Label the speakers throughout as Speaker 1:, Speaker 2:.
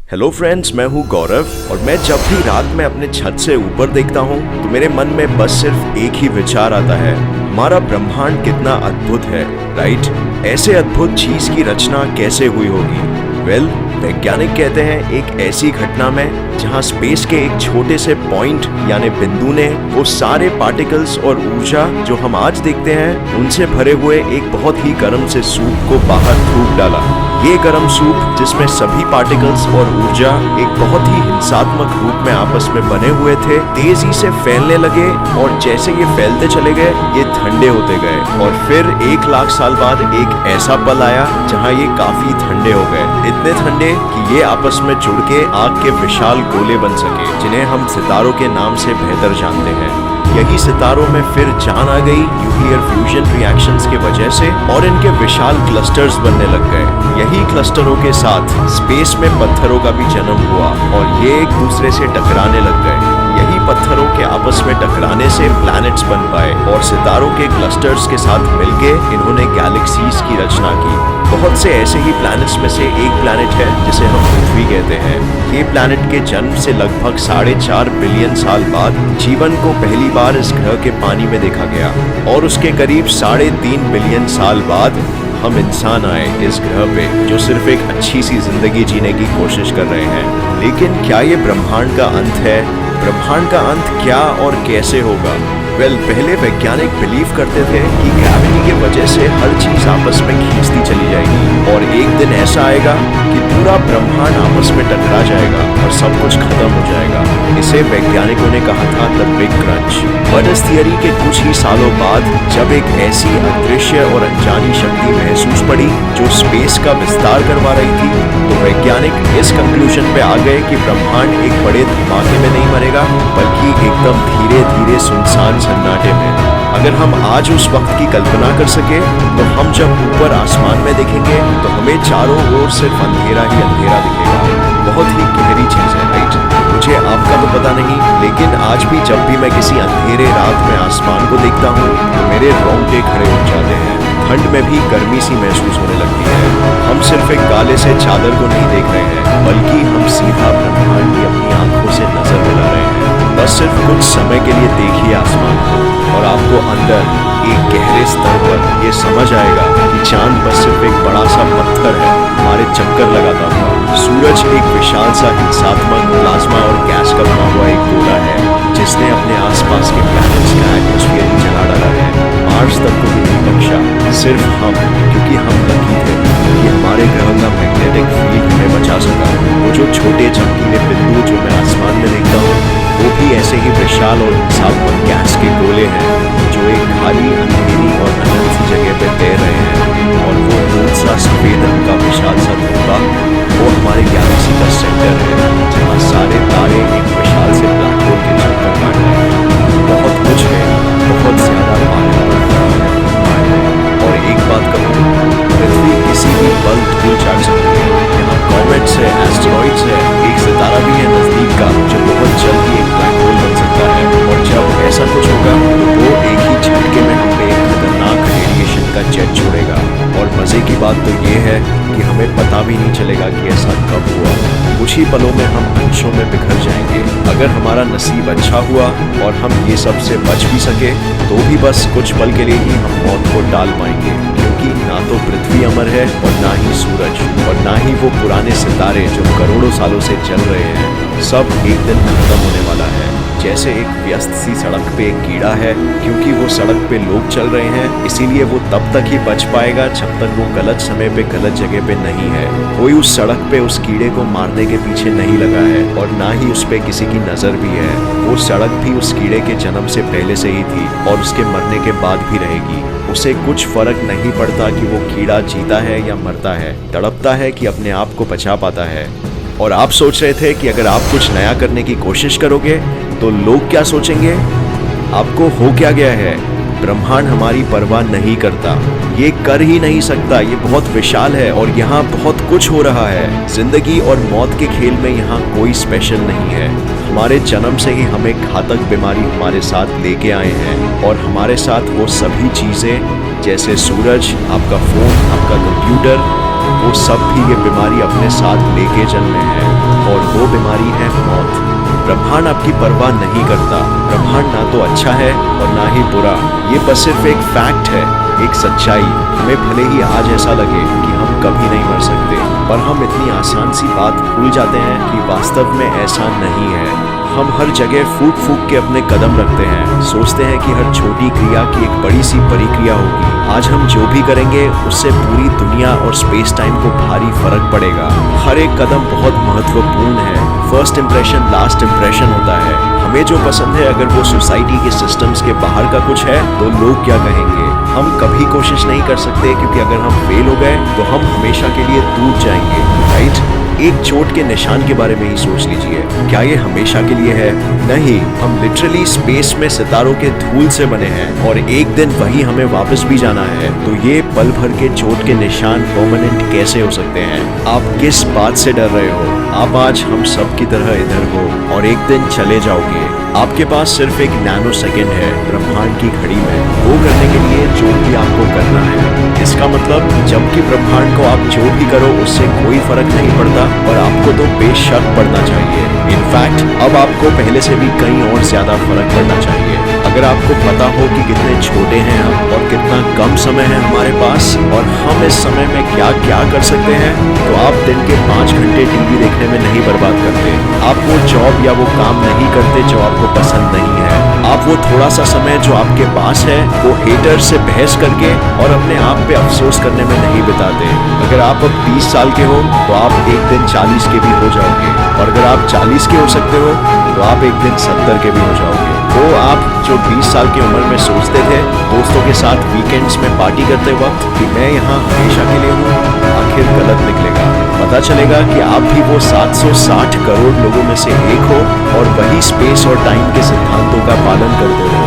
Speaker 1: Hello friends, मैं हूँ गौरव और मैं जब भी रात में अपने छत से ऊपर देखता हूँ तो मेरे मन में बस सिर्फ एक ही विचार आता है, हमारा ब्रह्मांड कितना अद्भुत है, राइट? ऐसे अद्भुत चीज की रचना कैसे हुई होगी? वेल, वैज्ञानिक कहते हैं एक ऐसी घटना में जहां स्पेस के एक छोटे से पॉइंट यानी बिंदु ने वो सारे पार्टिकल्स और ऊर्जा जो हम आज देखते हैं उनसे भरे हुए एक बहुत ही गर्म से सूप को बाहर फूंक डाला। ये गर्म सूप जिसमें सभी पार्टिकल्स और ऊर्जा एक बहुत ही हिंसात्मक रूप में आपस में बने हुए थे, तेजी से फैलने लगे और जैसे ये फैलते चले गए ये ठंडे होते गए और फिर 1 लाख साल बाद एक ऐसा पल आया जहां ये काफी ठंडे हो गए, इतने ठंडे कि ये आपस में जुड़ के आग के विशाल गोले बन सके जिन्हें हम सितारों के नाम से बेहतर जानते हैं। यही सितारों में फिर जान आ गई न्यूक्लियर फ्यूजन रिएक्शंस के वजह से और इनके विशाल क्लस्टर्स बनने लग गए। यही क्लस्टरों के साथ स्पेस में पत्थरों का भी जन्म हुआ और ये एक दूसरे से टकराने लग गए। यही पत्थरों के आपस में टकराने से प्लैनेट्स बन पाए और सितारों के क्लस्टर्स के साथ मिलके इन्होंने गैलेक्सीज की रचना की। बहुत से ऐसे ही प्लैनेट्स में से एक प्लैनेट है जिसे हम पृथ्वी कहते हैं। ये प्लैनेट के जन्म से लगभग 4.5 बिलियन साल बाद जीवन को पहली बार इस ग्रह के पानी में देखा गया और उसके करीब 3.5 बिलियन साल बाद हम इंसान आए इस ग्रह पे जो सिर्फ एक अच्छी सी जिंदगी जीने की कोशिश कर रहे हैं। लेकिन क्या ये ब्रह्मांड का अंत है? ब्रह्मांड का अंत क्या और कैसे होगा? वेल, पहले वैज्ञानिक बिलीव करते थे कि ग्रेविटी के वजह से हर चीज आपस में खींचती चली जाएगी और एक दिन ऐसा आएगा कि पूरा ब्रह्मांड आपस में टकरा जाएगा और सब कुछ खत्म हो जाएगा। इसे वैज्ञानिकों ने कहा था द बिग क्रंच। बट इस थियरी के कुछ ही सालों बाद जब एक ऐसी अदृश्य और अनजानी शक्ति महसूस पड़ी जो स्पेस का विस्तार करवा रही थी, तो वैज्ञानिक इस कंक्लूजन पे आ गए कि ब्रह्मांड एक बड़े धमाके में नहीं मरेगा बल्कि एकदम धीरे धीरे सुनसान सन्नाटे में। अगर हम आज उस वक्त की कल्पना कर सके तो हम जब ऊपर आसमान में देखेंगे तो हमें चारों ओर सिर्फ अंधेरा ही अंधेरा दिखेगा। बहुत ही गहरी चीज है, राइट? मुझे आपका तो पता नहीं, लेकिन आज भी जब भी मैं किसी अंधेरे रात में आसमान को देखता हूँ तो मेरे रोंगटे खड़े हो जाते हैं। ठंड में भी गर्मी सी महसूस होने लगती है। हम सिर्फ एक काले से चादर को नहीं देख रहे हैं बल्कि हम सीधा ब्रह्मांड की अपनी आंखों से नजर मिला रहे हैं। बस सिर्फ कुछ समय के लिए देखिए आसमान को और आपको अंदर एक गहरे स्तर पर ये समझ आएगा कि चांद बस सिर्फ एक बड़ा सा पत्थर है हमारे चक्कर लगाता हुआ। सूरज एक विशाल सा हिंसात्मक प्लाज्मा और गैस का बना हुआ एक गोला है जिसने अपने आसपास के प्लैनेट्स का एटमॉस्फेयर ही जला डाला है। मार्स तक को भी नहीं बख्शा, सिर्फ हम, क्योंकि हम लकी थे कि हमारे ग्रह का मैग्नेटिक फील्ड हमें बचा सका। वो जो छोटे चमकीले बिंदु जो मैं आसमान में देखता हूँ वो भी ऐसे ही विशाल और हिंसात्मक गैस के गोले हैं जो एक खाली अंधेरी और अनंत सी जगह पे तैर रहे हैं। और वो दूर सा सफेद रंग का विशाल सा धब्बा वो हमारे गैलेक्सी का सेंटर है जहाँ सारे तारे एक विशाल से ब्लैक होल के चक्कर काट रहे हैं। बहुत कुछ है, बहुत ज्यादा पानी और एक बात कहूँ, पृथ्वी किसी भी पल धूल चाट सकती है। यहाँ कॉमेट्स है, एस्टेरॉइड्स है, एक सितारा भी है नजदीक का जो बहुत जल्द ही एक ब्लैक होल बन सकता है। और जब ऐसा कुछ होगा तो वो एक ही झटके में हमें एक खतरनाक रेडिएशन का जेट छोड़ेगा। और मजे की बात तो ये है कि हमें पता भी नहीं चलेगा कि ऐसा कब हुआ। कुछ ही पलों में हम अंशों में बिखर जाएंगे। अगर हमारा नसीब अच्छा हुआ और हम ये सब से बच भी सके तो भी बस कुछ पल के लिए ही हम मौत को टाल पाएंगे, क्योंकि ना तो पृथ्वी अमर है और ना ही सूरज और ना ही वो पुराने सितारे जो करोड़ों सालों से चल रहे हैं। सब एक दिन खत्म होने वाला है। जैसे एक व्यस्त सी सड़क पे एक कीड़ा है, क्योंकि वो सड़क पे लोग चल रहे हैं इसीलिए वो तब तक ही बच पाएगा जब तक वो गलत समय पे गलत जगह पे नहीं है। कोई उस सड़क पे उस कीड़े को मारने के पीछे नहीं लगा है और ना ही उस पे किसी की नजर भी है। वो सड़क भी उस कीड़े के जन्म से पहले से ही थी और उसके मरने के बाद भी रहेगी। उसे कुछ फर्क नहीं पड़ता कि वो कीड़ा जीता है या मरता है, तड़पता है कि अपने आप को बचा पाता है। और आप सोच रहे थे कि अगर आप कुछ नया करने की कोशिश करोगे तो लोग क्या सोचेंगे? आपको हो क्या गया है? ब्रह्मांड हमारी परवाह नहीं करता, ये कर ही नहीं सकता, ये बहुत विशाल है और यहाँ बहुत कुछ हो रहा है। जिंदगी और मौत के खेल में यहाँ कोई स्पेशल नहीं है। हमारे जन्म से ही हमें घातक बीमारी हमारे साथ लेके आए हैं और हमारे साथ वो सभी चीजें जैसे सूरज, आपका फोन, आपका कंप्यूटर, वो सब भी ये बीमारी अपने साथ लेके चलने हैं, और वो बीमारी है मौत। ब्रह्मांड आपकी परवाह नहीं करता। ब्रह्मांड ना तो अच्छा है और ना ही बुरा, ये बस सिर्फ एक फैक्ट है, एक सच्चाई। हमें भले ही आज ऐसा लगे कि हम कभी नहीं मर सकते, पर हम इतनी आसान सी बात भूल जाते हैं कि वास्तव में ऐसा नहीं है। हम हर जगह फूक फूक के अपने कदम रखते हैं, सोचते हैं कि हर छोटी क्रिया की एक बड़ी सी परिक्रिया होगी। आज हम जो भी करेंगे उससे पूरी दुनिया और स्पेस टाइम को भारी फर्क पड़ेगा। हर एक कदम बहुत महत्वपूर्ण है। फर्स्ट इम्प्रेशन लास्ट इम्प्रेशन होता है। हमें जो पसंद है, अगर वो सोसाइटी के सिस्टम्स के बाहर का कुछ है तो लोग क्या कहेंगे। हम कभी कोशिश नहीं कर सकते, क्योंकि अगर हम फेल हो गए तो हम हमेशा के लिए टूट जाएंगे, राइट। एक चोट के निशान के बारे में ही सोच लीजिए, क्या ये हमेशा के लिए है? नहीं, हम लिटरली स्पेस में सितारों के धूल से बने हैं, और एक दिन वही हमें वापस भी जाना है। तो ये पल भर के चोट के निशान परमानेंट कैसे हो सकते हैं? आप किस बात से डर रहे हो? आप आज हम सब की तरह इधर हो और एक दिन चले जाओगे। आपके पास सिर्फ एक नैनो सेकेंड है ब्रह्मांड की घड़ी में, वो करने के लिए जो भी आपको करना है। इसका मतलब जबकि ब्रह्मांड को आप जो भी करो उससे कोई फर्क नहीं पड़ता, पर आपको तो बेशक पड़ना चाहिए। इनफैक्ट अब आपको पहले से भी कहीं और ज्यादा फर्क पड़ना चाहिए। अगर आपको पता हो कि कितने छोटे हैं हम और कितना कम समय है हमारे पास, और हम इस समय में क्या क्या कर सकते हैं, तो आप दिन के 5 घंटे टीवी देखने में नहीं बर्बाद करते। आप वो जॉब या वो काम नहीं करते जो आपको पसंद नहीं है। आप वो थोड़ा सा समय जो आपके पास है वो हेटर से बहस करके और अपने आप पे अफसोस करने में नहीं बिताते। अगर आप अब 20 साल के हो तो आप एक दिन 40 के भी हो जाओगे, और अगर आप 40 के हो सकते हो तो आप एक दिन 70 के भी हो जाओगे। वो आप जो 20 साल की उम्र में सोचते थे दोस्तों के साथ वीकेंड्स में पार्टी करते वक्त कि मैं यहाँ हमेशा के लिए हूँ, आखिर गलत निकलेगा। पता चलेगा कि आप भी वो 760 करोड़ लोगों में से एक हो, और वही स्पेस और टाइम के सिद्धांतों का पालन करते हो।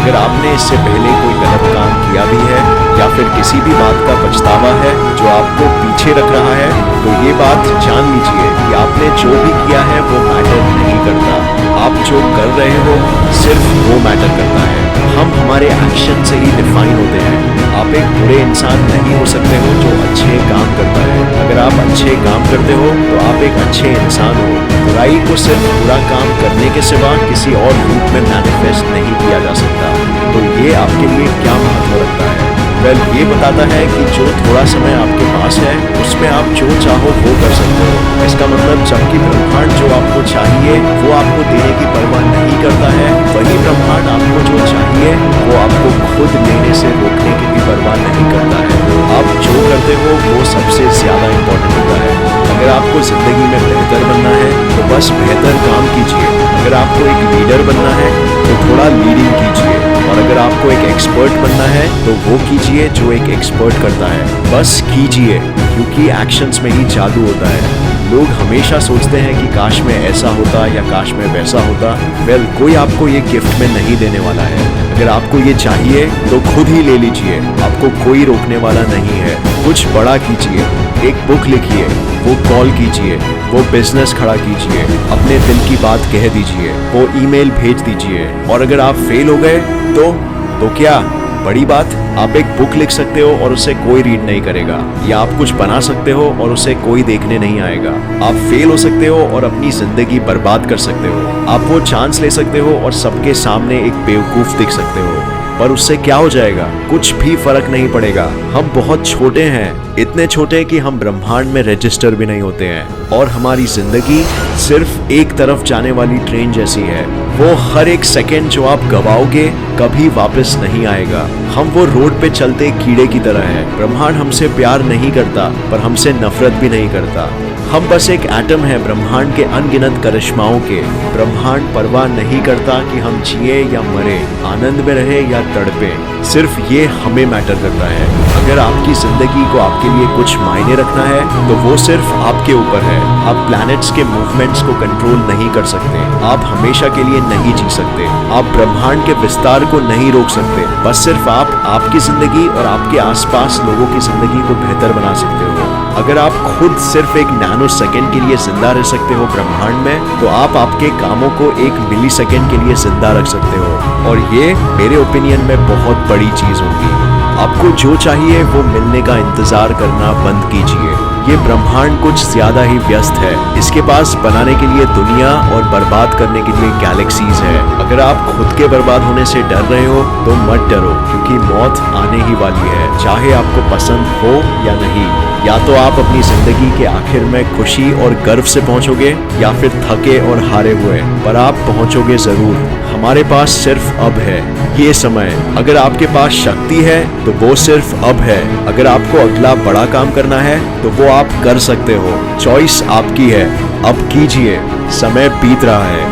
Speaker 1: अगर आपने इससे पहले कोई गलत काम किया भी है, या फिर किसी भी बात का पछतावा है जो आपको पीछे रख रहा है, तो ये बात जान लीजिए कि आपने जो भी किया है वो मैटर नहीं करता। आप जो कर रहे हो सिर्फ वो मैटर करता है। हम हमारे एक्शन से ही डिफाइन होते हैं। आप एक बुरे इंसान नहीं हो सकते हो जो अच्छे काम करता है। अगर आप अच्छे काम करते हो तो आप एक अच्छे इंसान हो। बुराई को सिर्फ बुरा काम करने के सिवा किसी और रूप में मैनिफेस्ट नहीं किया जा सकता। तो ये आपके लिए क्या महत्व रखता है? वेल, ये बताता है कि जो थोड़ा समय आपके पास है उसमें आप जो चाहो वो कर सकते हो। इसका मतलब जबकि ब्रह्मांड जो आपको चाहिए वो आपको देने की परवाह नहीं करता है, वही ब्रह्मांड आपको जो चाहिए वो आपको खुद लेने से रोकने की भी परवाह नहीं करता है। आप जो करते हो वो सबसे ज्यादा इम्पोर्टेंट होता है। अगर आपको जिंदगी में बेहतर बनना है तो बस बेहतर काम कीजिए। अगर आपको एक लीडर बनना है तो थोड़ा लीडिंग कीजिए, और अगर आपको एक एक्सपर्ट बनना है तो वो कीजिए जो एक एक्सपर्ट करता है। बस कीजिए, क्योंकि एक्शंस में ही जादू होता है। लोग हमेशा सोचते हैं कि काश में ऐसा होता या काश में वैसा होता। वेल, कोई आपको ये गिफ्ट में नहीं देने वाला है। अगर आपको ये चाहिए तो खुद ही ले लीजिए, आपको कोई रोकने वाला नहीं है। कुछ बड़ा कीजिए, एक बुक लिखिए, वो कॉल कीजिए, वो बिजनेस खड़ा कीजिए, अपने दिल की बात कह दीजिए, वो ईमेल भेज दीजिए। और अगर आप फेल हो गए तो क्या बड़ी बात? आप एक बुक लिख सकते हो और उसे कोई रीड नहीं करेगा, या आप कुछ बना सकते हो और उसे कोई देखने नहीं आएगा। आप फेल हो सकते हो और अपनी जिंदगी बर्बाद कर सकते हो। आप वो चांस ले सकते हो और सबके सामने एक बेवकूफ दिख सकते हो, पर उससे क्या हो जाएगा? कुछ भी फर्क नहीं पड़ेगा। हम बहुत छोटे हैं, इतने छोटे कि हम ब्रह्मांड में रजिस्टर भी नहीं होते हैं, और हमारी जिंदगी सिर्फ एक तरफ जाने वाली ट्रेन जैसी है। वो हर एक सेकंड जो आप गवाओगे कभी वापस नहीं आएगा। हम वो रोड पे चलते कीड़े की तरह है। ब्रह्मांड हमसे प्यार नहीं करता, पर हमसे नफरत भी नहीं करता। हम बस एक एटम है ब्रह्मांड के अनगिनत करिश्माओं के। ब्रह्मांड परवाह नहीं करता कि हम जिए या मरे, आनंद में रहे या तड़पे। सिर्फ ये हमें मैटर करता है। अगर आपकी जिंदगी को आपके लिए कुछ मायने रखना है तो वो सिर्फ आपके ऊपर है। आप प्लैनेट्स के मूवमेंट्स को कंट्रोल नहीं कर सकते। आप हमेशा के लिए नहीं जी सकते। आप ब्रह्मांड के विस्तार को नहीं रोक सकते। बस सिर्फ आप आपकी जिंदगी और आपके आसपास लोगों की जिंदगी को बेहतर बना सकते हो। अगर आप खुद सिर्फ एक नैनो सेकेंड के लिए जिंदा रह सकते हो ब्रह्मांड में, तो आप आपके कामों को एक मिली सेकेंड के लिए जिंदा रख सकते हो। और ये मेरे ओपिनियन में बहुत बड़ी चीज होगी। आपको जो चाहिए वो मिलने का इंतजार करना बंद कीजिए। ये ब्रह्मांड कुछ ज्यादा ही व्यस्त है। इसके पास बनाने के लिए दुनिया और बर्बाद करने के लिए गैलेक्सीज है। अगर आप खुद के बर्बाद होने से डर रहे हो तो मत डरो, क्योंकि मौत आने ही वाली है, चाहे आपको पसंद हो या नहीं। या तो आप अपनी जिंदगी के आखिर में खुशी और गर्व से पहुंचोगे, या फिर थके और हारे हुए, पर आप पहुंचोगे जरूर। हमारे पास सिर्फ अब है, ये समय। अगर आपके पास शक्ति है तो वो सिर्फ अब है। अगर आपको अगला बड़ा काम करना है तो वो आप कर सकते हो। चॉइस आपकी है, अब कीजिए, समय बीत रहा है।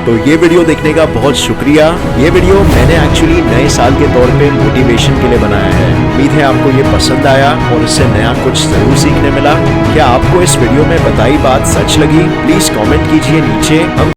Speaker 1: तो ये वीडियो देखने का बहुत शुक्रिया। ये वीडियो मैंने एक्चुअली नए साल के तौर पे मोटिवेशन के लिए बनाया है। उम्मीद है आपको ये पसंद आया और इससे नया कुछ जरूर सीखने मिला। क्या आपको इस वीडियो में बताई बात सच लगी? प्लीज कमेंट कीजिए नीचे। हम